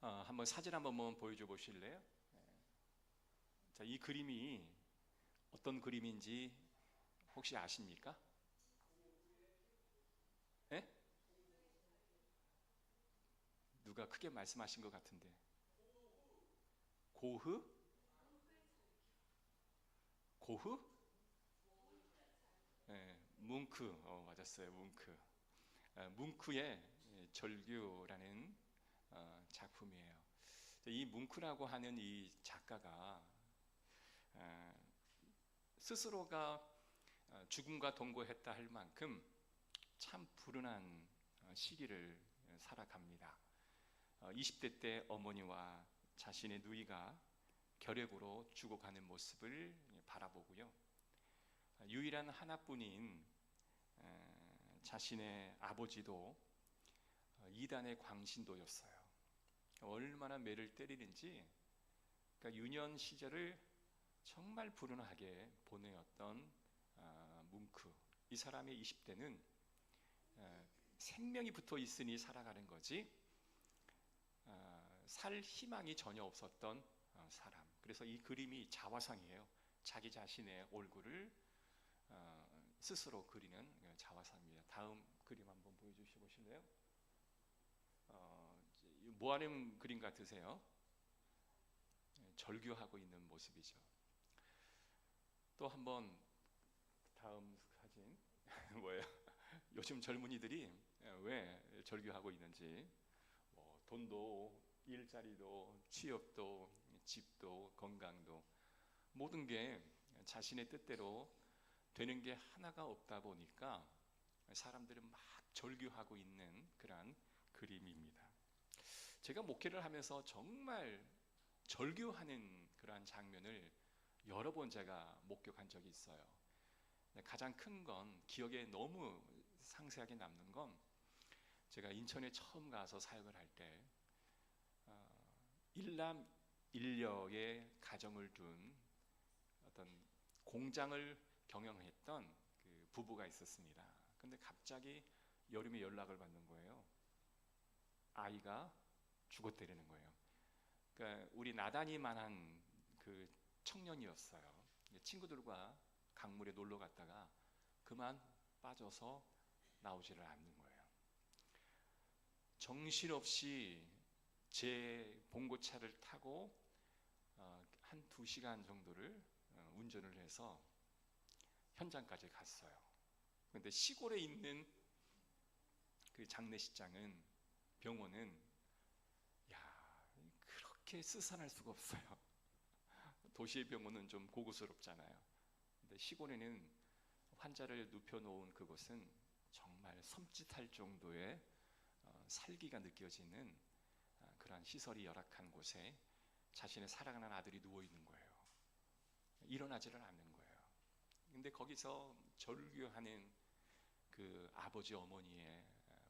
한번 사진 한번 보여줘 보실래요? 자, 이 그림이 어떤 그림인지 혹시 아십니까? 예? 누가 크게 말씀하신 것 같은데. 고흐? 고흐? 예, 뭉크. 맞았어요. 뭉크. 뭉크의 절규라는 작품이에요. 이 뭉크라고 하는 이 작가가 어, 스스로가 죽음과 동거했다 할 만큼 참 불운한 시기를 살아갑니다. 20대 때 어머니와 자신의 누이가 결핵으로 죽어가는 모습을 바라보고요. 유일한 하나뿐인 자신의 아버지도 이단의 광신도였어요. 얼마나 매를 때리는지, 그러니까 유년 시절을 정말 불운하게 보내었던 뭉크. 이 사람의 20대는 생명이 붙어 있으니 살아가는 거지 살 희망이 전혀 없었던 사람. 그래서 이 그림이 자화상이에요. 자기 자신의 얼굴을 스스로 그리는 자화상입니다. 다음 그림 한번 보여주시 보실래요? 뭐 하는 그림 같으세요? 절규하고 있는 모습이죠. 또 한번 다음 사진 뭐예요? 요즘 젊은이들이 왜 절규하고 있는지, 뭐 돈도, 일자리도, 취업도, 집도, 건강도, 모든 게 자신의 뜻대로 되는 게 하나가 없다 보니까 사람들은 막 절규하고 있는 그러한 그림입니다. 제가 목회를 하면서 정말 절규하는 그러한 장면을 여러 번 제가 목격한 적이 있어요. 가장 큰 건, 기억에 너무 상세하게 남는 건, 제가 인천에 처음 가서 사역을 할 때 일남 일녀의 가정을 둔 어떤 공장을 경영했던 그 부부가 있었습니다. 근데 갑자기 여름에 연락을 받는 거예요. 아이가 죽었다는 거예요. 그러니까 우리 나단이만한 그 청년이었어요. 친구들과 강물에 놀러 갔다가 그만 빠져서 나오지를 않는 거예요. 정신없이 제 봉고차를 타고 한 2시간 정도를 운전을 해서 현장까지 갔어요. 그런데 시골에 있는 그 장례식장은, 병원은, 야, 그렇게 스산할 수가 없어요. 도시의 병원은 좀 고급스럽잖아요. 근데 시골에는 환자를 눕혀놓은 그곳은 정말 섬찟할 정도의 살기가 느껴지는 그러한 시설이 열악한 곳에 자신의 사랑하는 아들이 누워 있는 거예요. 일어나지를 않는 거예요. 근데 거기서 절규하는 그 아버지 어머니의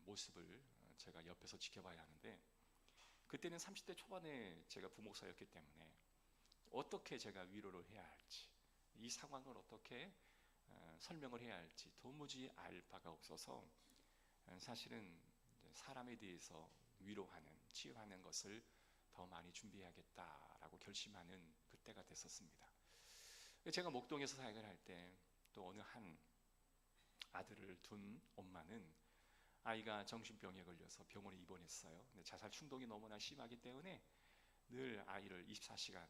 모습을 제가 옆에서 지켜봐야 하는데, 그때는 30대 초반에 제가 부목사였기 때문에 어떻게 제가 위로를 해야 할지, 이 상황을 어떻게 설명을 해야 할지 도무지 알 바가 없어서 사실은 사람에 대해서 위로하는, 치유하는 것을 더 많이 준비해야겠다라고 결심하는 그때가 됐었습니다. 제가 목동에서 사역을 할 때 또 어느 한 아들을 둔 엄마는 아이가 정신병에 걸려서 병원에 입원했어요. 근데 자살 충동이 너무나 심하기 때문에 늘 아이를 24시간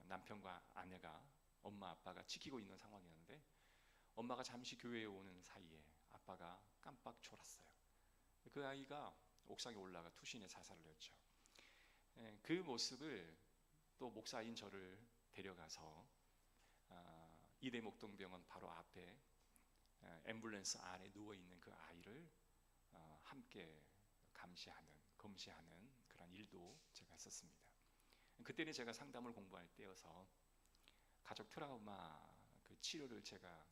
남편과 아내가, 엄마 아빠가 지키고 있는 상황이었는데, 엄마가 잠시 교회에 오는 사이에 아빠가 깜빡 졸았어요. 그 아이가 옥상에 올라가 투신에 자살을 했죠. 그 모습을 또 목사인 저를 데려가서 이대목동병원 바로 앞에 앰뷸런스 안에 누워있는 그 아이를 함께 감시하는, 검시하는 그런 일도 제가 했었습니다. 그때는 제가 상담을 공부할 때여서 가족 트라우마 그 치료를 제가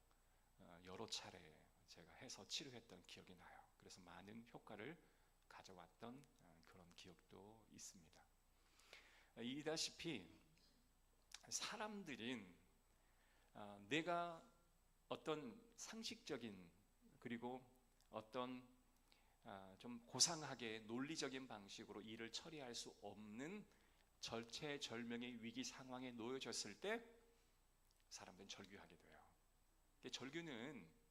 여러 차례 제가 해서 치료했던 기억이 나요. 그래서 많은 효과를 가져왔던 그런 기억도 있습니다. 이다시피 사람들인 내가 어떤 상식적인, 그리고 어떤 좀 고상하게 논리적인 방식으로 일을 처리할 수 없는 절체절명의 위기 상황에 놓여졌을 때 사람들은 절규하게 돼요. 절규는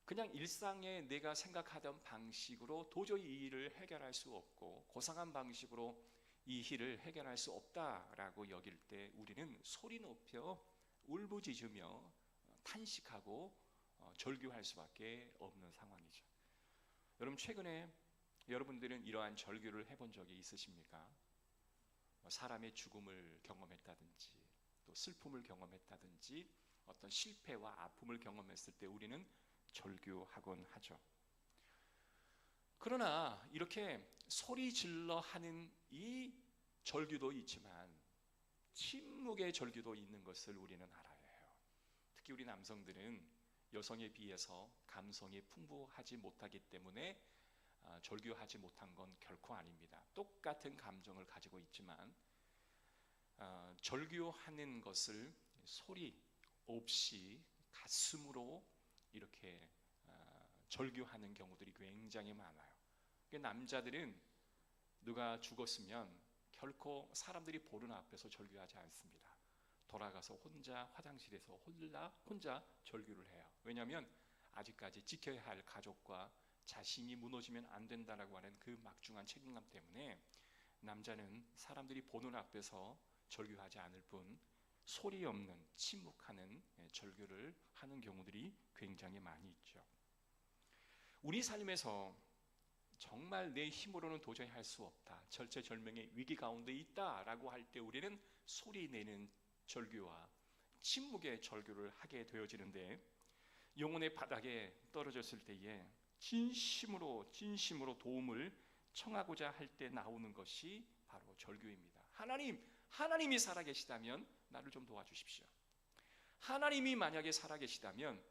그냥 일상에 내가 생각하던 방식으로 도저히 이 일을 해결할 수 없고 고상한 방식으로 이 일을 해결할 수 없다라고 여길 때 우리는 소리 높여 울부짖으며 탄식하고 절규할 수밖에 없는 상황이죠. 여러분, 최근에 여러분들은 이러한 절규를 해본 적이 있으십니까? 사람의 죽음을 경험했다든지 또 슬픔을 경험했다든지 어떤 실패와 아픔을 경험했을 때 우리는 절규하곤 하죠. 그러나 이렇게 소리 질러 하는 이 절규도 있지만 침묵의 절규도 있는 것을 우리는 알아야 해요. 특히 우리 남성들은 여성에 비해서 감성이 풍부하지 못하기 때문에 절규하지 못한 건 결코 아닙니다. 똑같은 감정을 가지고 있지만 절규하는 것을 소리 없이 가슴으로 이렇게 절규하는 경우들이 굉장히 많아요. 남자들은 누가 죽었으면 결코 사람들이 보는 앞에서 절규하지 않습니다. 돌아가서 혼자 화장실에서 혼자 절규를 해요. 왜냐하면 아직까지 지켜야 할 가족과 자신이 무너지면 안 된다라고 하는 그 막중한 책임감 때문에 남자는 사람들이 보는 앞에서 절규하지 않을 뿐 소리 없는 침묵하는 절규를 하는 경우들이 굉장히 많이 있죠. 우리 삶에서 정말 내 힘으로는 도저히 할 수 없다, 절체절명의 위기 가운데 있다라고 할 때 우리는 소리 내는 절규와 침묵의 절규를 하게 되어지는데, 영혼의 바닥에 떨어졌을 때에 진심으로 도움을 청하고자 할 때 나오는 것이 바로 절규입니다. 하나님이 살아계시다면 나를 좀 도와주십시오. 하나님이 만약에 살아계시다면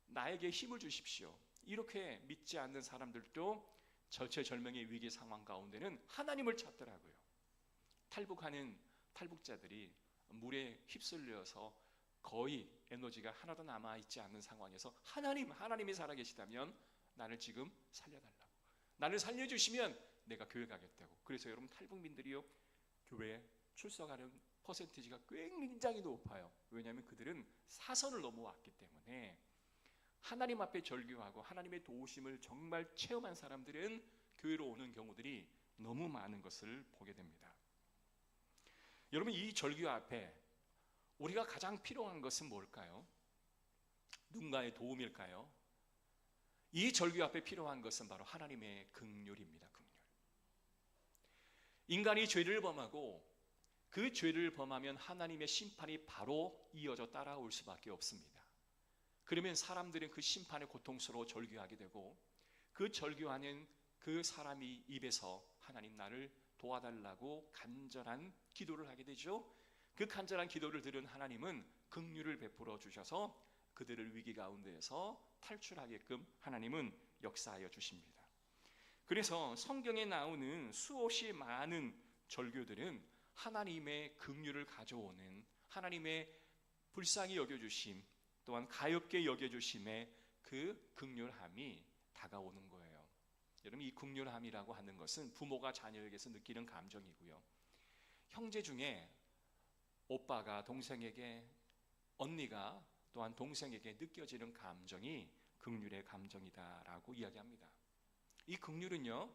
나에게 힘을 주십시오. 이렇게 믿지 않는 사람들도 절체절명의 위기 상황 가운데는 하나님을 찾더라고요. 탈북하는 탈북자들이 물에 휩쓸려서 거의 에너지가 하나도 남아있지 않는 상황에서 하나님이 살아계시다면 나를 지금 살려달라고, 나를 살려주시면 내가 교회 가겠다고. 그래서 여러분, 탈북민들이요, 교회에 출석하는 퍼센티지가 굉장히 높아요. 왜냐하면 그들은 사선을 넘어왔기 때문에 하나님 앞에 절규하고 하나님의 도우심을 정말 체험한 사람들은 교회로 오는 경우들이 너무 많은 것을 보게 됩니다. 여러분, 이 절규 앞에 우리가 가장 필요한 것은 뭘까요? 누군가의 도움일까요? 이 절규 앞에 필요한 것은 바로 하나님의 긍휼입니다. 긍휼. 인간이 죄를 범하고 그 죄를 범하면 하나님의 심판이 바로 이어져 따라올 수밖에 없습니다. 그러면 사람들은 그 심판에 고통스러워 절규하게 되고, 그 절규하는 그 사람이 입에서 하나님 나를 도와달라고 간절한 기도를 하게 되죠. 그 간절한 기도를 들은 하나님은 긍휼을 베풀어 주셔서 그들을 위기 가운데에서 탈출하게끔 하나님은 역사하여 주십니다. 그래서 성경에 나오는 수없이 많은 절규들은 하나님의 긍휼을 가져오는, 하나님의 불쌍히 여겨주심, 또한 가엾게 여겨주심의 그 긍휼함이 다가오는 거예요. 여러분, 이 긍휼함이라고 하는 것은 부모가 자녀에게서 느끼는 감정이고요, 형제 중에 오빠가 동생에게, 언니가 또한 동생에게 느껴지는 감정이 긍휼의 감정이다라고 이야기합니다. 이 긍휼은요,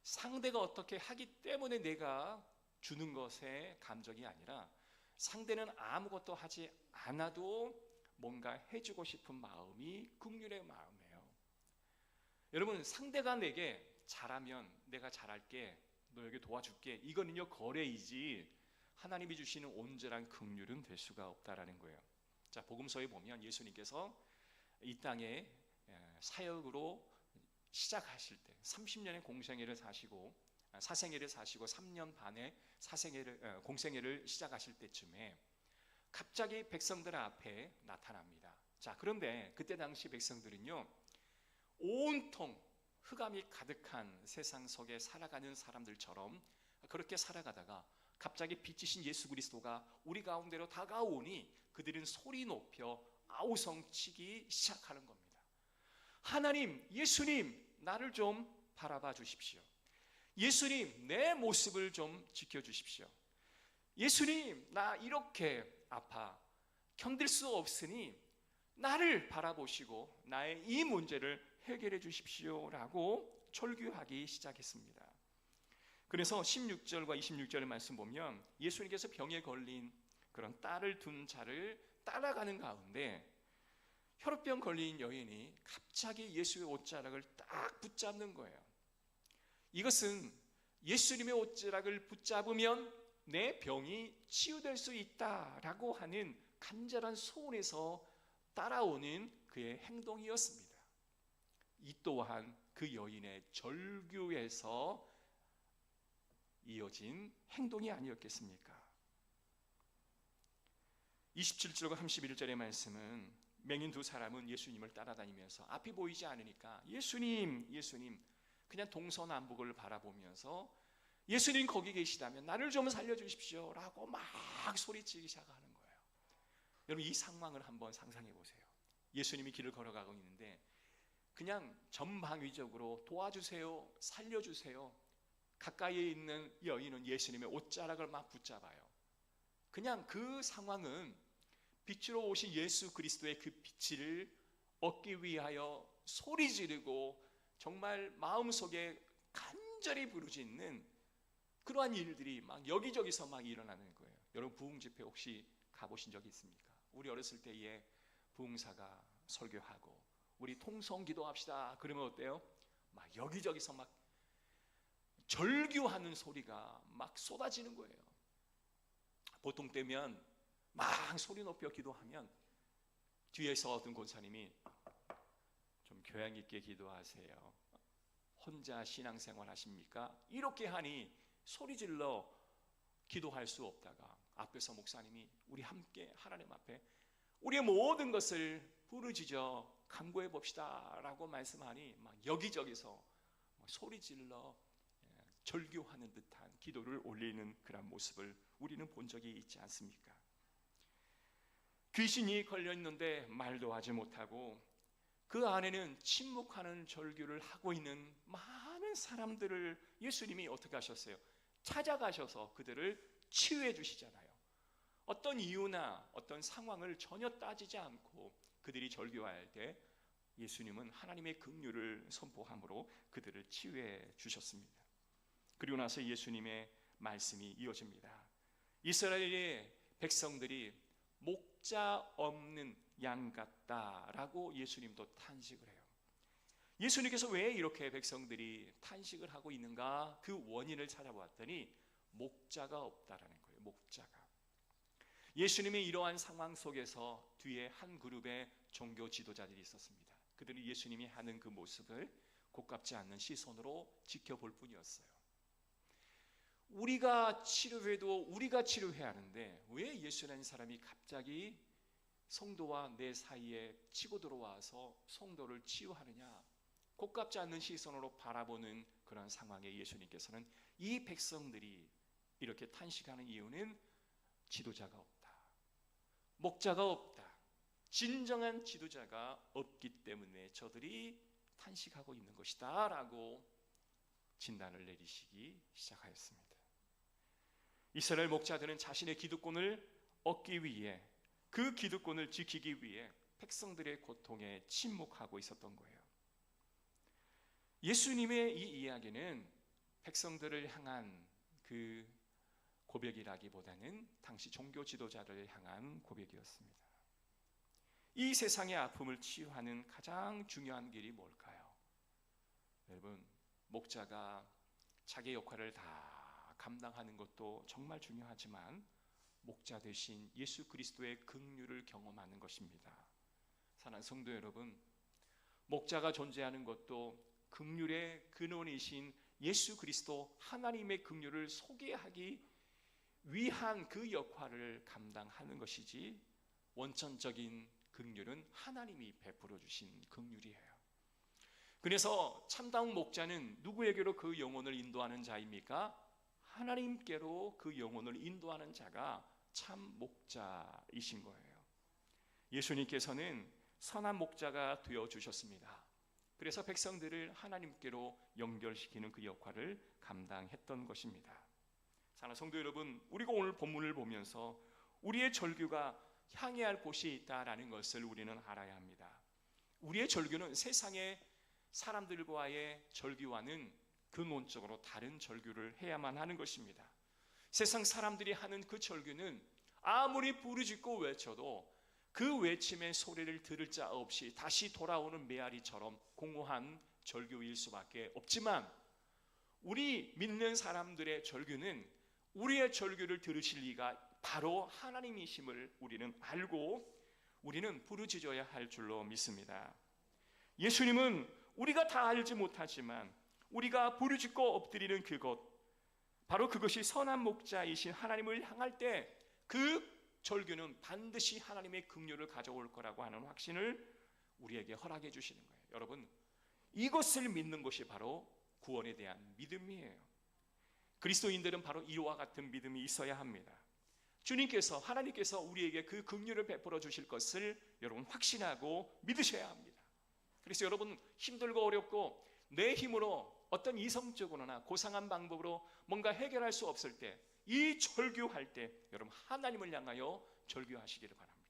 상대가 어떻게 하기 때문에 내가 주는 것의 감정이 아니라 상대는 아무것도 하지 않아도 뭔가 해주고 싶은 마음이 긍휼의 마음이에요. 여러분, 상대가 내게 잘하면 내가 잘할게, 너에게 도와줄게, 이거는요 거래이지 하나님이 주시는 온전한 긍휼은 될 수가 없다라는 거예요. 자, 복음서에 보면 예수님께서 이 땅에 사역으로 시작하실 때 30년의 공생애를 사시고 사생애를 사시고 3년 반의 공생애를 시작하실 때쯤에 갑자기 백성들 앞에 나타납니다. 자, 그런데 그때 당시 백성들은요, 온통 흑암이 가득한 세상 속에 살아가는 사람들처럼 그렇게 살아가다가 갑자기 빛이신 예수 그리스도가 우리 가운데로 다가오니 그들은 소리 높여 아우성치기 시작하는 겁니다. 하나님, 예수님, 나를 좀 바라봐 주십시오. 예수님, 내 모습을 좀 지켜주십시오. 예수님, 나 이렇게 아파 견딜 수 없으니 나를 바라보시고 나의 이 문제를 해결해 주십시오 라고 절규하기 시작했습니다. 그래서 16절과 26절의 말씀 보면 예수님께서 병에 걸린 그런 딸을 둔 자를 따라가는 가운데 혈우병 걸린 여인이 갑자기 예수의 옷자락을 딱 붙잡는 거예요. 이것은 예수님의 옷자락을 붙잡으면 내 병이 치유될 수 있다라고 하는 간절한 소원에서 따라오는 그의 행동이었습니다. 이 또한 그 여인의 절규에서 이어진 행동이 아니었겠습니까? 27절과 31절의 말씀은 맹인 두 사람은 예수님을 따라다니면서 앞이 보이지 않으니까 예수님, 예수님 그냥 동서남북을 바라보면서 예수님 거기 계시다면 나를 좀 살려주십시오 라고 막 소리치기 시작하는 거예요. 여러분, 이 상황을 한번 상상해 보세요. 예수님이 길을 걸어가고 있는데 그냥 전방위적으로 도와주세요, 살려주세요. 가까이에 있는 여인은 예수님의 옷자락을 막 붙잡아요. 그냥 그 상황은 빛으로 오신 예수 그리스도의 그 빛을 얻기 위하여 소리 지르고 정말 마음속에 간절히 부르짖는 그러한 일들이 막 여기저기서 막 일어나는 거예요. 여러분, 부흥 집회 혹시 가보신 적이 있습니까? 우리 어렸을 때에 부흥사가 설교하고 우리 통성 기도합시다 그러면 어때요? 막 여기저기서 막 절규하는 소리가 막 쏟아지는 거예요. 보통 때면 막 소리 높여 기도하면 뒤에서 어떤 권사님이 좀 교양 있게 기도하세요. 혼자 신앙생활 하십니까? 이렇게 하니 소리 질러 기도할 수 없다가 앞에서 목사님이 우리 함께 하나님 앞에 우리의 모든 것을 부르짖어 간구해 봅시다 라고 말씀하니 막 여기저기서 소리 질러 절규하는 듯한 기도를 올리는 그런 모습을 우리는 본 적이 있지 않습니까? 귀신이 걸려있는데 말도 하지 못하고 그 안에는 침묵하는 절규를 하고 있는 많은 사람들을 예수님이 어떻게 하셨어요? 찾아가셔서 그들을 치유해 주시잖아요. 어떤 이유나 어떤 상황을 전혀 따지지 않고 그들이 절규할 때 예수님은 하나님의 긍휼을 선포함으로 그들을 치유해 주셨습니다. 그리고 나서 예수님의 말씀이 이어집니다. 이스라엘의 백성들이 목자 없는 양 같다라고 예수님도 탄식을 해요. 예수님께서 왜 이렇게 백성들이 탄식을 하고 있는가? 그 원인을 찾아보았더니 목자가 없다라는 거예요. 목자가. 예수님의 이러한 상황 속에서 뒤에 한 그룹의 종교 지도자들이 있었습니다. 그들이 예수님이 하는 그 모습을 고깝지 않는 시선으로 지켜볼 뿐이었어요. 우리가 치료해도 우리가 치료해야 하는데 왜 예수라는 사람이 갑자기 성도와 내 사이에 치고 들어와서 성도를 치유하느냐? 고깝지 않는 시선으로 바라보는 그런 상황에 예수님께서는 이 백성들이 이렇게 탄식하는 이유는 지도자가 없다, 목자가 없다, 진정한 지도자가 없기 때문에 저들이 탄식하고 있는 것이다 라고 진단을 내리시기 시작하였습니다. 이스라엘 목자들은 자신의 기득권을 얻기 위해, 그 기득권을 지키기 위해 백성들의 고통에 침묵하고 있었던 거예요. 예수님의 이 이야기는 백성들을 향한 그 고백이라기보다는 당시 종교 지도자를 향한 고백이었습니다. 이 세상의 아픔을 치유하는 가장 중요한 길이 뭘까요? 여러분, 목자가 자기 역할을 다 감당하는 것도 정말 중요하지만 목자 대신 예수 그리스도의 긍휼을 경험하는 것입니다. 사랑하는 성도 여러분, 목자가 존재하는 것도 긍휼의 근원이신 예수 그리스도 하나님의 긍휼을 소개하기 위한 그 역할을 감당하는 것이지, 원천적인 긍휼은 하나님이 베풀어 주신 긍휼이에요. 그래서 참다운 목자는 누구에게로 그 영혼을 인도하는 자입니까? 하나님께로 그 영혼을 인도하는 자가 참 목자이신 거예요. 예수님께서는 선한 목자가 되어 주셨습니다. 그래서 백성들을 하나님께로 연결시키는 그 역할을 감당했던 것입니다. 사랑하는 성도 여러분, 우리가 오늘 본문을 보면서 우리의 절규가 향해야 할 곳이 있다라는 것을 우리는 알아야 합니다. 우리의 절규는 세상의 사람들과의 절규와는 근본적으로 다른 절규를 해야만 하는 것입니다. 세상 사람들이 하는 그 절규는 아무리 부르짖고 외쳐도 그 외침의 소리를 들을 자 없이 다시 돌아오는 메아리처럼 공허한 절규일 수밖에 없지만, 우리 믿는 사람들의 절규는 우리의 절규를 들으실 이가 바로 하나님이심을 우리는 알고 우리는 부르짖어야 할 줄로 믿습니다. 예수님은 우리가 다 알지 못하지만 우리가 부르짖고 엎드리는 그것, 바로 그것이 선한 목자이신 하나님을 향할 때 그 절규는 반드시 하나님의 긍휼을 가져올 거라고 하는 확신을 우리에게 허락해 주시는 거예요. 여러분, 이것을 믿는 것이 바로 구원에 대한 믿음이에요. 그리스도인들은 바로 이와 같은 믿음이 있어야 합니다. 주님께서, 하나님께서 우리에게 그 긍휼을 베풀어 주실 것을 여러분 확신하고 믿으셔야 합니다. 그래서 여러분, 힘들고 어렵고 내 힘으로 어떤 이성적으로나 고상한 방법으로 뭔가 해결할 수 없을 때, 이 절규할 때 여러분 하나님을 향하여 절규하시기를 바랍니다.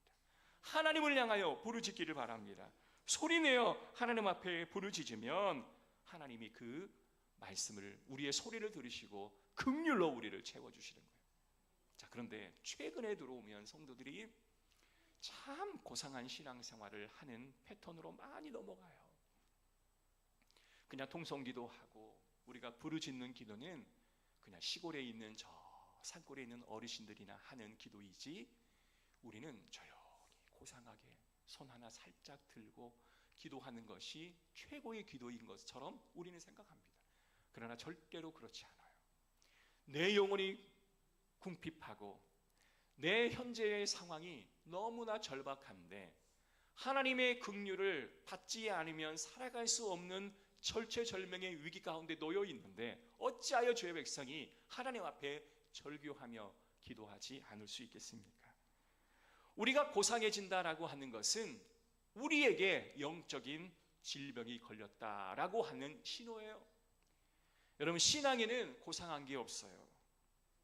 하나님을 향하여 부르짖기를 바랍니다. 소리내어 하나님 앞에 부르짖으면 하나님이 그 말씀을, 우리의 소리를 들으시고 긍휼로 우리를 채워주시는 거예요. 자, 그런데 최근에 들어오면 성도들이 참 고상한 신앙생활을 하는 패턴으로 많이 넘어가요. 그냥 통성기도하고 우리가 부르짖는 기도는 그냥 시골에 있는 저 산골에 있는 어르신들이나 하는 기도이지, 우리는 조용히 고상하게 손 하나 살짝 들고 기도하는 것이 최고의 기도인 것처럼 우리는 생각합니다. 그러나 절대로 그렇지 않아요. 내 영혼이 궁핍하고 내 현재의 상황이 너무나 절박한데 하나님의 긍휼을 받지 않으면 살아갈 수 없는 절체절명의 위기 가운데 놓여 있는데 어찌하여 주의 백성이 하나님 앞에 절규하며 기도하지 않을 수 있겠습니까? 우리가 고상해진다라고 하는 것은 우리에게 영적인 질병이 걸렸다라고 하는 신호예요. 여러분, 신앙에는 고상한 게 없어요.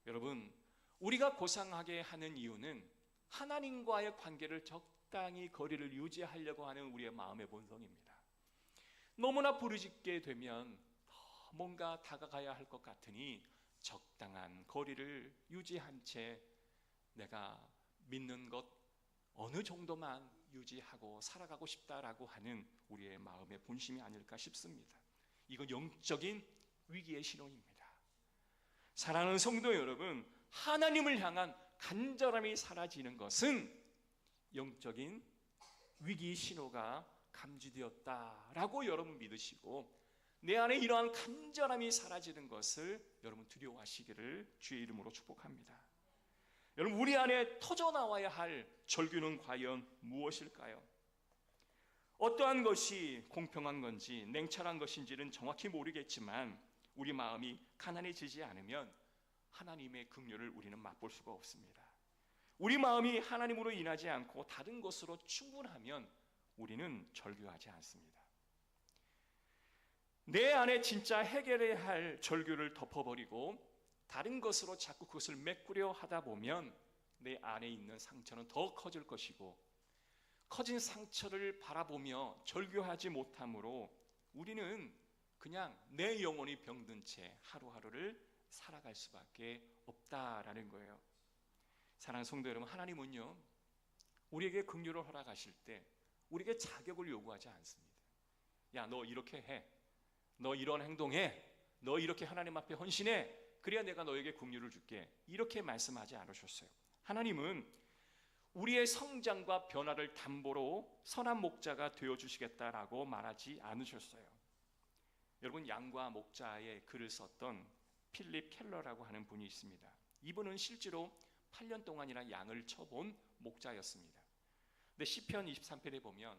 여러분, 우리가 고상하게 하는 이유는 하나님과의 관계를 적당히 거리를 유지하려고 하는 우리의 마음의 본성입니다. 너무나 부르짖게 되면 뭔가 다가가야 할 것 같으니 적당한 거리를 유지한 채 내가 믿는 것 어느 정도만 유지하고 살아가고 싶다라고 하는 우리의 마음의 본심이 아닐까 싶습니다. 이건 영적인 위기의 신호입니다. 사랑하는 성도 여러분, 하나님을 향한 간절함이 사라지는 것은 영적인 위기 신호가 감지되었다라고 여러분 믿으시고, 내 안에 이러한 간절함이 사라지는 것을 여러분 두려워하시기를 주의 이름으로 축복합니다. 여러분, 우리 안에 터져나와야 할 절규는 과연 무엇일까요? 어떠한 것이 공평한 건지 냉철한 것인지는 정확히 모르겠지만 우리 마음이 가난해지지 않으면 하나님의 긍휼을 우리는 맛볼 수가 없습니다. 우리 마음이 하나님으로 인하지 않고 다른 것으로 충분하면 우리는 절규하지 않습니다. 내 안에 진짜 해결해야 할 절규를 덮어버리고 다른 것으로 자꾸 그것을 메꾸려 하다 보면 내 안에 있는 상처는 더 커질 것이고, 커진 상처를 바라보며 절규하지 못함으로 우리는 그냥 내 영혼이 병든 채 하루하루를 살아갈 수밖에 없다라는 거예요. 사랑하는 성도 여러분, 하나님은요 우리에게 긍휼을 허락하실 때 우리에게 자격을 요구하지 않습니다. 야, 너 이렇게 해, 너 이런 행동해, 너 이렇게 하나님 앞에 헌신해, 그래야 내가 너에게 긍휼을 줄게, 이렇게 말씀하지 않으셨어요. 하나님은 우리의 성장과 변화를 담보로 선한 목자가 되어주시겠다라고 말하지 않으셨어요. 여러분, 양과 목자의 글을 썼던 필립 켈러라고 하는 분이 있습니다. 이분은 실제로 8년 동안이나 양을 쳐본 목자였습니다. 근데 시편 23편에 보면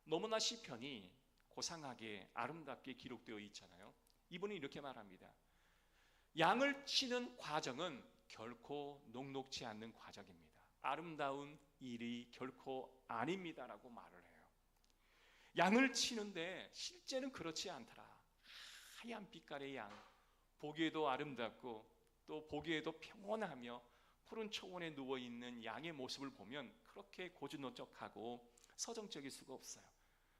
너무나 시편이 고상하게 아름답게 기록되어 있잖아요. 이분은 이렇게 말합니다. 양을 치는 과정은 결코 녹록지 않는 과정입니다. 아름다운 일이 결코 아닙니다라고 말을 해요. 양을 치는데 실제는 그렇지 않더라. 하얀 빛깔의 양, 보기에도 아름답고 또 보기에도 평온하며 푸른 초원에 누워있는 양의 모습을 보면 그렇게 고즈넉하고 서정적일 수가 없어요.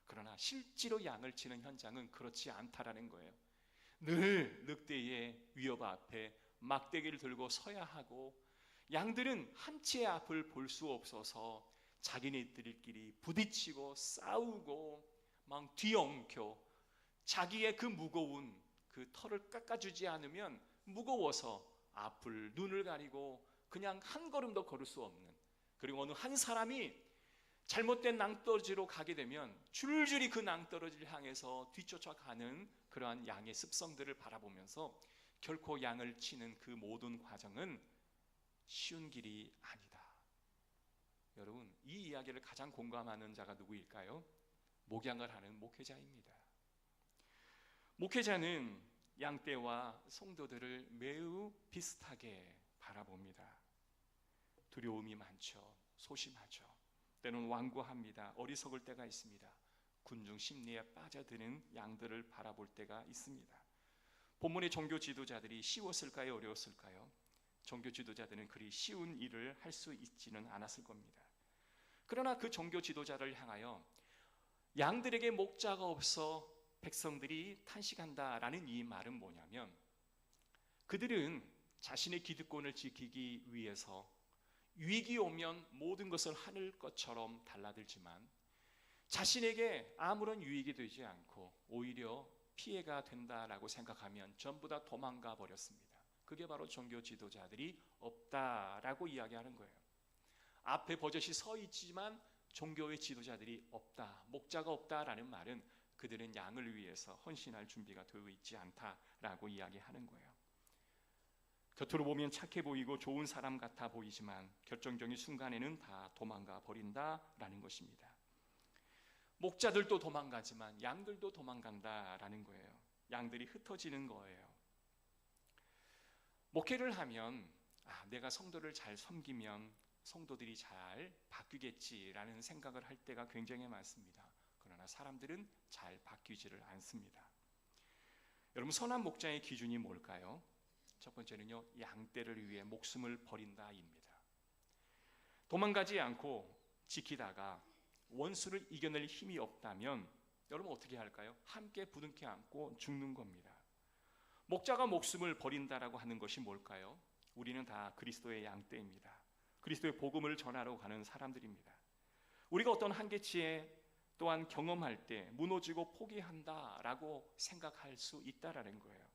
그러나 실제로 양을 치는 현장은 그렇지 않다라는 거예요. 늘 늑대의 위협 앞에 막대기를 들고 서야 하고, 양들은 한치의 앞을 볼 수 없어서 자기네들끼리 부딪히고 싸우고 막 뒤엉켜 자기의 그 무거운 그 털을 깎아주지 않으면 무거워서 앞을 눈을 가리고 그냥 한 걸음도 걸을 수 없는, 그리고 어느 한 사람이 잘못된 낭떠러지로 가게 되면 줄줄이 그 낭떠러지를 향해서 뒤쫓아가는 그러한 양의 습성들을 바라보면서 결코 양을 치는 그 모든 과정은 쉬운 길이 아니다. 여러분, 이 이야기를 가장 공감하는 자가 누구일까요? 목양을 하는 목회자입니다. 목회자는 양떼와 성도들을 매우 비슷하게 바라봅니다. 두려움이 많죠. 소심하죠. 때로는 완고합니다. 어리석을 때가 있습니다. 군중 심리에 빠져드는 양들을 바라볼 때가 있습니다. 본문의 종교 지도자들이 쉬웠을까요? 어려웠을까요? 종교 지도자들은 그리 쉬운 일을 할 수 있지는 않았을 겁니다. 그러나 그 종교 지도자를 향하여 양들에게 목자가 없어 백성들이 탄식한다라는 이 말은 뭐냐면, 그들은 자신의 기득권을 지키기 위해서 위기 오면 모든 것을 하늘 것처럼 달라들지만 자신에게 아무런 유익이 되지 않고 오히려 피해가 된다라고 생각하면 전부 다 도망가 버렸습니다. 그게 바로 종교 지도자들이 없다라고 이야기하는 거예요. 앞에 버젓이 서 있지만 종교의 지도자들이 없다, 목자가 없다라는 말은 그들은 양을 위해서 헌신할 준비가 되어 있지 않다라고 이야기하는 거예요. 겉으로 보면 착해 보이고 좋은 사람 같아 보이지만 결정적인 순간에는 다 도망가 버린다라는 것입니다. 목자들도 도망가지만 양들도 도망간다라는 거예요. 양들이 흩어지는 거예요. 목회를 하면 내가 성도를 잘 섬기면 성도들이 잘 바뀌겠지라는 생각을 할 때가 굉장히 많습니다. 그러나 사람들은 잘 바뀌지를 않습니다. 여러분, 선한 목자의 기준이 뭘까요? 첫 번째는요, 양떼를 위해 목숨을 버린다입니다. 도망가지 않고 지키다가 원수를 이겨낼 힘이 없다면 여러분 어떻게 할까요? 함께 부둥켜 안고 죽는 겁니다. 목자가 목숨을 버린다라고 하는 것이 뭘까요? 우리는 다 그리스도의 양떼입니다. 그리스도의 복음을 전하러 가는 사람들입니다. 우리가 어떤 한계치에 또한 경험할 때 무너지고 포기한다라고 생각할 수 있다라는 거예요.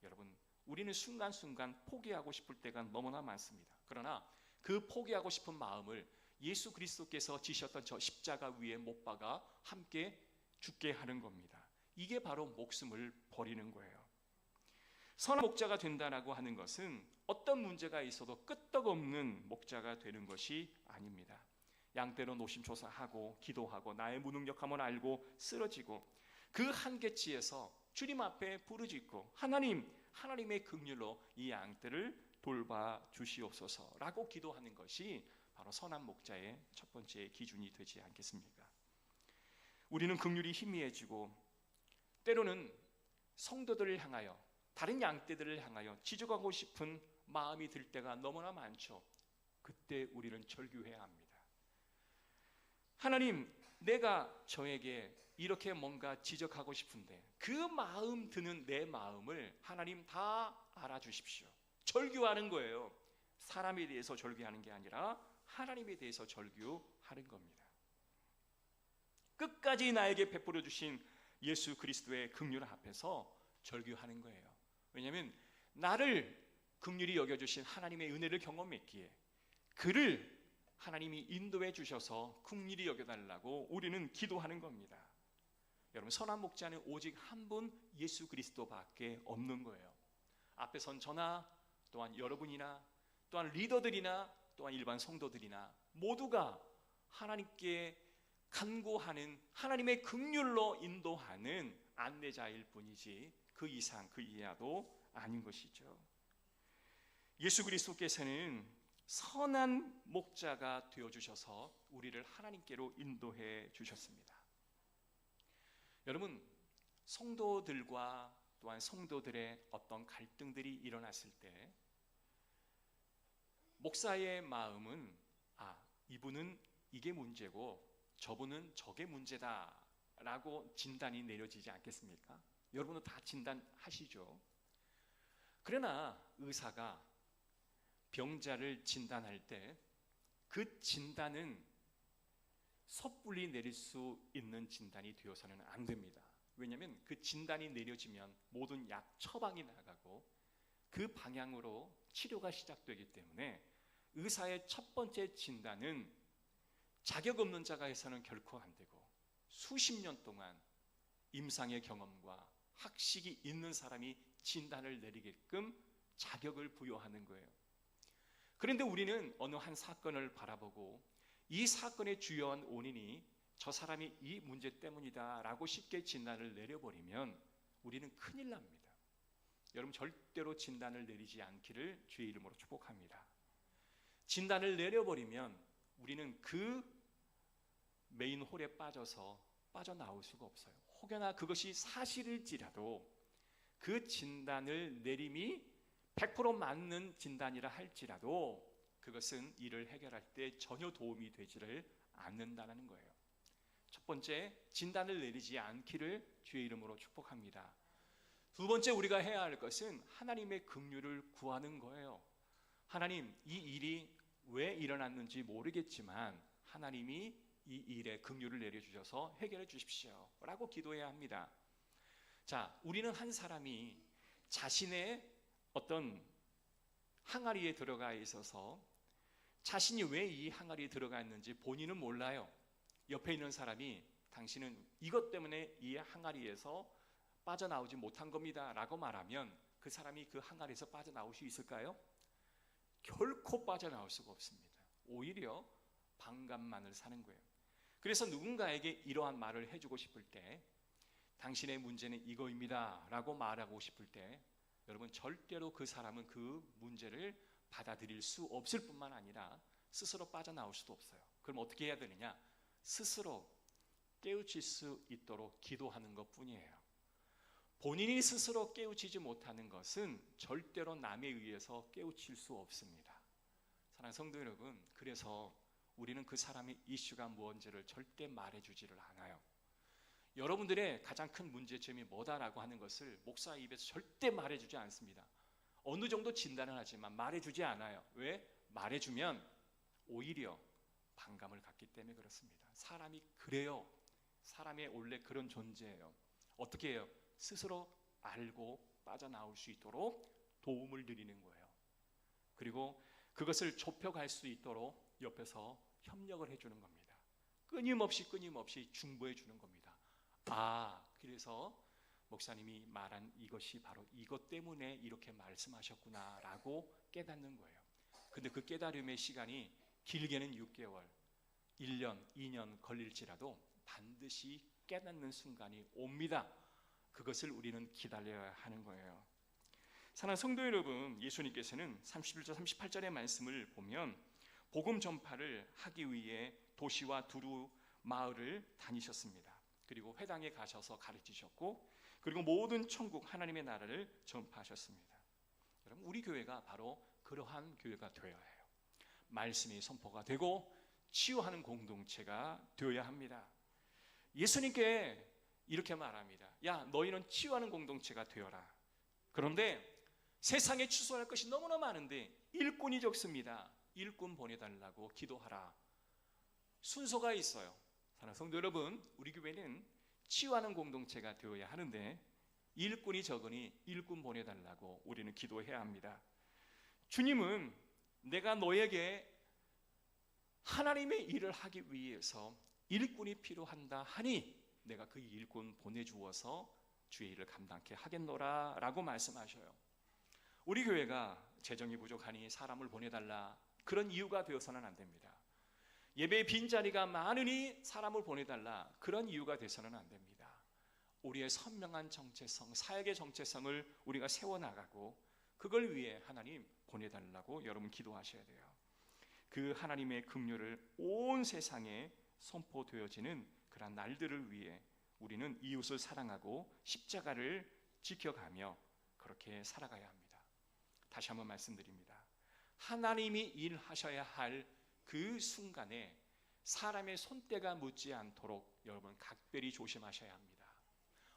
여러분, 우리는 순간순간 포기하고 싶을 때가 너무나 많습니다. 그러나 그 포기하고 싶은 마음을 예수 그리스도께서 지셨던 저 십자가 위에 못 박아 함께 죽게 하는 겁니다. 이게 바로 목숨을 버리는 거예요. 선한 목자가 된다라고 하는 것은 어떤 문제가 있어도 끄떡없는 목자가 되는 것이 아닙니다. 양떼로 노심초사하고 기도하고 나의 무능력함을 알고 쓰러지고 그 한계치에서 주님 앞에 부르짖고 하나님의 긍휼로 이 양떼를 돌봐 주시옵소서라고 기도하는 것이 바로 선한 목자의 첫 번째 기준이 되지 않겠습니까? 우리는 긍휼이 희미해지고 때로는 성도들을 향하여, 다른 양떼들을 향하여 지적하고 싶은 마음이 들 때가 너무나 많죠. 그때 우리는 절규해야 합니다. 하나님, 내가 저에게 이렇게 뭔가 지적하고 싶은데 그 마음 드는 내 마음을 하나님 다 알아주십시오. 절규하는 거예요. 사람에 대해서 절규하는 게 아니라 하나님에 대해서 절규하는 겁니다. 끝까지 나에게 베풀어 주신 예수 그리스도의 긍휼 앞에서 절규하는 거예요. 왜냐하면 나를 긍휼히 여겨주신 하나님의 은혜를 경험했기에 그를 하나님이 인도해 주셔서 긍휼히 여겨달라고 우리는 기도하는 겁니다. 여러분, 선한 목자는 오직 한 분 예수 그리스도밖에 없는 거예요. 앞에 선 저나 또한 여러분이나 또한 리더들이나 또한 일반 성도들이나 모두가 하나님께 간구하는 하나님의 긍휼로 인도하는 안내자일 뿐이지 그 이상 그 이하도 아닌 것이죠. 예수 그리스도께서는 선한 목자가 되어주셔서 우리를 하나님께로 인도해 주셨습니다. 여러분, 성도들과 또한 성도들의 어떤 갈등들이 일어났을 때 목사의 마음은 이분은 이게 문제고 저분은 저게 문제다 라고 진단이 내려지지 않겠습니까? 여러분은 다 진단하시죠. 그러나 의사가 병자를 진단할 때 그 진단은 섣불리 내릴 수 있는 진단이 되어서는 안 됩니다. 왜냐하면 그 진단이 내려지면 모든 약 처방이 나가고 그 방향으로 치료가 시작되기 때문에 의사의 첫 번째 진단은 자격 없는 자가 해서는 결코 안 되고 수십 년 동안 임상의 경험과 학식이 있는 사람이 진단을 내리게끔 자격을 부여하는 거예요. 그런데 우리는 어느 한 사건을 바라보고 이 사건의 주요한 원인이 저 사람이 이 문제 때문이다 라고 쉽게 진단을 내려버리면 우리는 큰일 납니다. 여러분, 절대로 진단을 내리지 않기를 주의 이름으로 축복합니다. 진단을 내려버리면 우리는 그 메인 홀에 빠져서 빠져나올 수가 없어요. 혹여나 그것이 사실일지라도 그 진단을 내림이 100% 맞는 진단이라 할지라도 그것은 이를 해결할 때 전혀 도움이 되지를 않는다는 거예요. 첫 번째, 진단을 내리지 않기를 주의 이름으로 축복합니다. 두 번째, 우리가 해야 할 것은 하나님의 긍휼을 구하는 거예요. 하나님, 이 일이 왜 일어났는지 모르겠지만 하나님이 이 일에 긍휼을 내려주셔서 해결해 주십시오 라고 기도해야 합니다. 자, 우리는 한 사람이 자신의 어떤 항아리에 들어가 있어서 자신이 왜 이 항아리에 들어가 있는지 본인은 몰라요. 옆에 있는 사람이 당신은 이것 때문에 이 항아리에서 빠져나오지 못한 겁니다 라고 말하면 그 사람이 그 항아리에서 빠져나올 수 있을까요? 결코 빠져나올 수가 없습니다. 오히려 반감만을 사는 거예요. 그래서 누군가에게 이러한 말을 해주고 싶을 때 당신의 문제는 이거입니다 라고 말하고 싶을 때 여러분, 절대로 그 사람은 그 문제를 받아들일 수 없을 뿐만 아니라 스스로 빠져나올 수도 없어요. 그럼 어떻게 해야 되느냐? 스스로 깨우칠 수 있도록 기도하는 것 뿐이에요. 본인이 스스로 깨우치지 못하는 것은 절대로 남에 의해서 깨우칠 수 없습니다. 사랑하는 성도 여러분, 그래서 우리는 그 사람의 이슈가 무엇인지를 절대 말해주지를 않아요. 여러분들의 가장 큰 문제점이 뭐다라고 하는 것을 목사 입에서 절대 말해주지 않습니다. 어느 정도 진단을 하지만 말해주지 않아요. 왜? 말해주면 오히려 반감을 갖기 때문에 그렇습니다. 사람이 그래요. 사람의 원래 그런 존재예요. 어떻게 해요? 스스로 알고 빠져나올 수 있도록 도움을 드리는 거예요. 그리고 그것을 좁혀갈 수 있도록 옆에서 협력을 해주는 겁니다. 끊임없이 중보해 주는 겁니다. 그래서 목사님이 말한 이것이 바로 이것 때문에 이렇게 말씀하셨구나 라고 깨닫는 거예요. 근데 그 깨달음의 시간이 길게는 6개월, 1년, 2년 걸릴지라도 반드시 깨닫는 순간이 옵니다. 그것을 우리는 기다려야 하는 거예요. 사랑하는 성도 여러분, 예수님께서는 31절 38절의 말씀을 보면 복음 전파를 하기 위해 도시와 두루 마을을 다니셨습니다. 그리고 회당에 가셔서 가르치셨고 그리고 모든 천국 하나님의 나라를 전파하셨습니다. 여러분, 우리 교회가 바로 그러한 교회가 되어야 해요. 말씀이 선포가 되고 치유하는 공동체가 되어야 합니다. 예수님께 이렇게 말합니다. 야, 너희는 치유하는 공동체가 되어라. 그런데 세상에 추수할 것이 너무나 많은데 일꾼이 적습니다. 일꾼 보내달라고 기도하라. 순서가 있어요. 사랑하는 성도 여러분, 우리 교회는 치유하는 공동체가 되어야 하는데 일꾼이 적으니 일꾼 보내달라고 우리는 기도해야 합니다. 주님은 내가 너에게 하나님의 일을 하기 위해서 일꾼이 필요한다 하니 내가 그 일꾼 보내주어서 주의 일을 감당케 하겠노라 라고 말씀하셔요. 우리 교회가 재정이 부족하니 사람을 보내달라 그런 이유가 되어서는 안 됩니다. 예배의 빈자리가 많으니 사람을 보내달라 그런 이유가 돼서는 안 됩니다. 우리의 선명한 정체성, 사역의 정체성을 우리가 세워나가고 그걸 위해 하나님 보내달라고 여러분 기도하셔야 돼요. 그 하나님의 긍휼을 온 세상에 선포되어지는 그런 날들을 위해 우리는 이웃을 사랑하고 십자가를 지켜가며 그렇게 살아가야 합니다. 다시 한번 말씀드립니다. 하나님이 일하셔야 할 그 순간에 사람의 손때가 묻지 않도록 여러분 각별히 조심하셔야 합니다.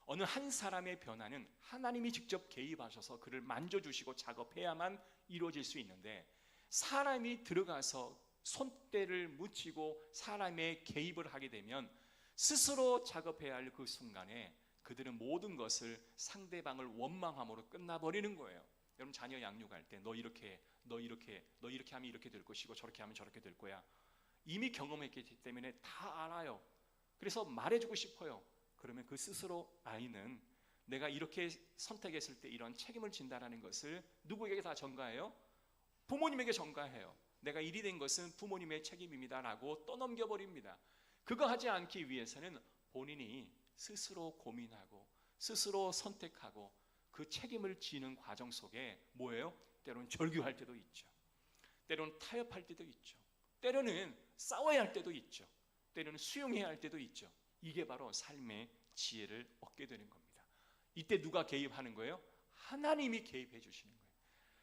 어느 한 사람의 변화는 하나님이 직접 개입하셔서 그를 만져주시고 작업해야만 이루어질 수 있는데, 사람이 들어가서 손때를 묻히고 사람의 개입을 하게 되면 스스로 작업해야 할 그 순간에 그들은 모든 것을 상대방을 원망함으로 끝나버리는 거예요. 여러분 자녀 양육할 때 너 이렇게 하면 이렇게 될 것이고 저렇게 하면 저렇게 될 거야. 이미 경험했기 때문에 다 알아요. 그래서 말해주고 싶어요. 그러면 그 스스로 아이는 내가 이렇게 선택했을 때 이런 책임을 진다는 것을 누구에게 다 전가해요? 부모님에게 전가해요. 내가 일이 된 것은 부모님의 책임입니다 라고 떠넘겨버립니다. 그거 하지 않기 위해서는 본인이 스스로 고민하고 스스로 선택하고 그 책임을 지는 과정 속에 뭐예요? 때로는 절규할 때도 있죠. 때로는 타협할 때도 있죠. 때로는 싸워야 할 때도 있죠. 때로는 수용해야 할 때도 있죠. 이게 바로 삶의 지혜를 얻게 되는 겁니다. 이때 누가 개입하는 거예요? 하나님이 개입해 주시는 거예요.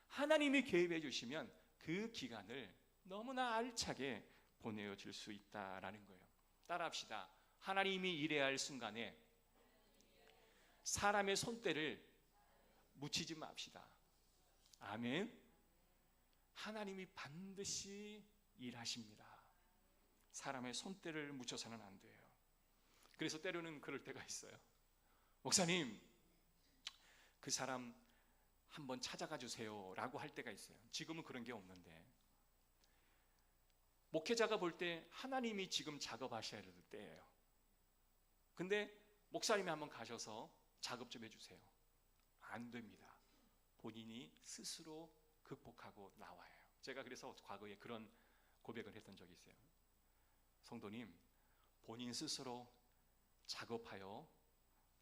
하나님이 개입해 주시면 그 기간을 너무나 알차게 보내줄 수 있다라는 거예요. 따라합시다. 하나님이 일해야 할 순간에 사람의 손때를 묻히지 맙시다. 아멘. 하나님이 반드시 일하십니다. 사람의 손때를 묻혀서는 안 돼요. 그래서 때로는 그럴 때가 있어요. 목사님, 그 사람 한번 찾아가 주세요 라고 할 때가 있어요. 지금은 그런 게 없는데, 목회자가 볼 때 하나님이 지금 작업하셔야 될 때예요. 근데 목사님이 한번 가셔서 작업 좀 해주세요. 안 됩니다. 본인이 스스로 극복하고 나와요. 제가 그래서 과거에 그런 고백을 했던 적이 있어요. 성도님, 본인 스스로 작업하여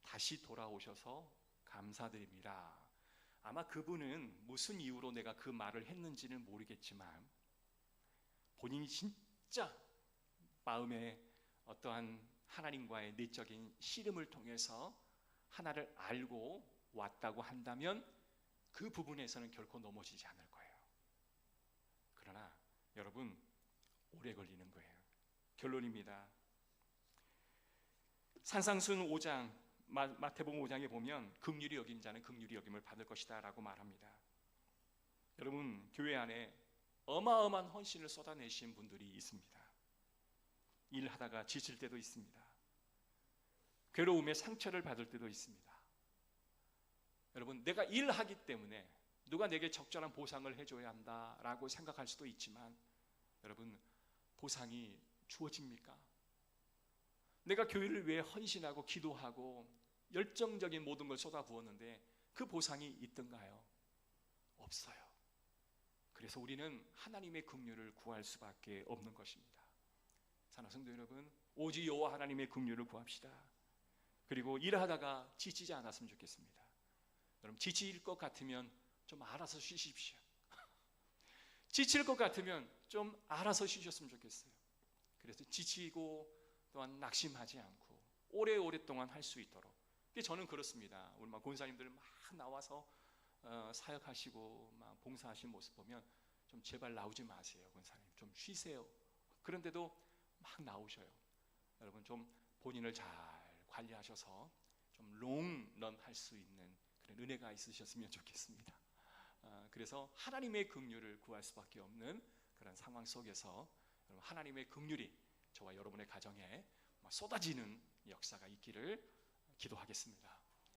다시 돌아오셔서 감사드립니다. 아마 그분은 무슨 이유로 내가 그 말을 했는지는 모르겠지만 본인이 진짜 마음에 어떠한 하나님과의 내적인 씨름을 통해서 하나를 알고 왔다고 한다면 그 부분에서는 결코 넘어지지 않을 거예요. 그러나 여러분, 오래 걸리는 거예요. 결론입니다. 산상순 5장, 마태복음 5장에 보면 긍휼히 여긴 자는 긍휼히 여김을 받을 것이다 라고 말합니다. 여러분, 교회 안에 어마어마한 헌신을 쏟아내신 분들이 있습니다. 일하다가 지칠 때도 있습니다. 괴로움에 상처를 받을 때도 있습니다. 여러분, 내가 일하기 때문에 누가 내게 적절한 보상을 해줘야 한다라고 생각할 수도 있지만, 여러분, 보상이 주어집니까? 내가 교회를 위해 헌신하고 기도하고 열정적인 모든 걸 쏟아부었는데 그 보상이 있던가요? 없어요. 그래서 우리는 하나님의 긍휼을 구할 수밖에 없는 것입니다. 사랑하는 성도 여러분, 오직 여호와 하나님의 긍휼을 구합시다. 그리고 일하다가 지치지 않았으면 좋겠습니다. 여러분, 지칠 것 같으면 좀 알아서 쉬십시오. 지칠 것 같으면 좀 알아서 쉬셨으면 좋겠어요. 그래서 지치고 또한 낙심하지 않고 오랫동안 할 수 있도록. 저는 그렇습니다. 우리 막 권사님들 막 나와서 사역하시고 막 봉사하시는 모습 보면 좀 제발 나오지 마세요, 권사님. 좀 쉬세요. 그런데도 막 나오셔요. 여러분, 좀 본인을 잘 관리하셔서 좀 롱런 할 수 있는 그런 은혜가 있으셨으면 좋겠습니다. 그래서 하나님의 긍휼을 구할 수밖에 없는 그런 상황 속에서 하나님의 긍휼이 저와 여러분의 가정에 쏟아지는 역사가 있기를 기도하겠습니다.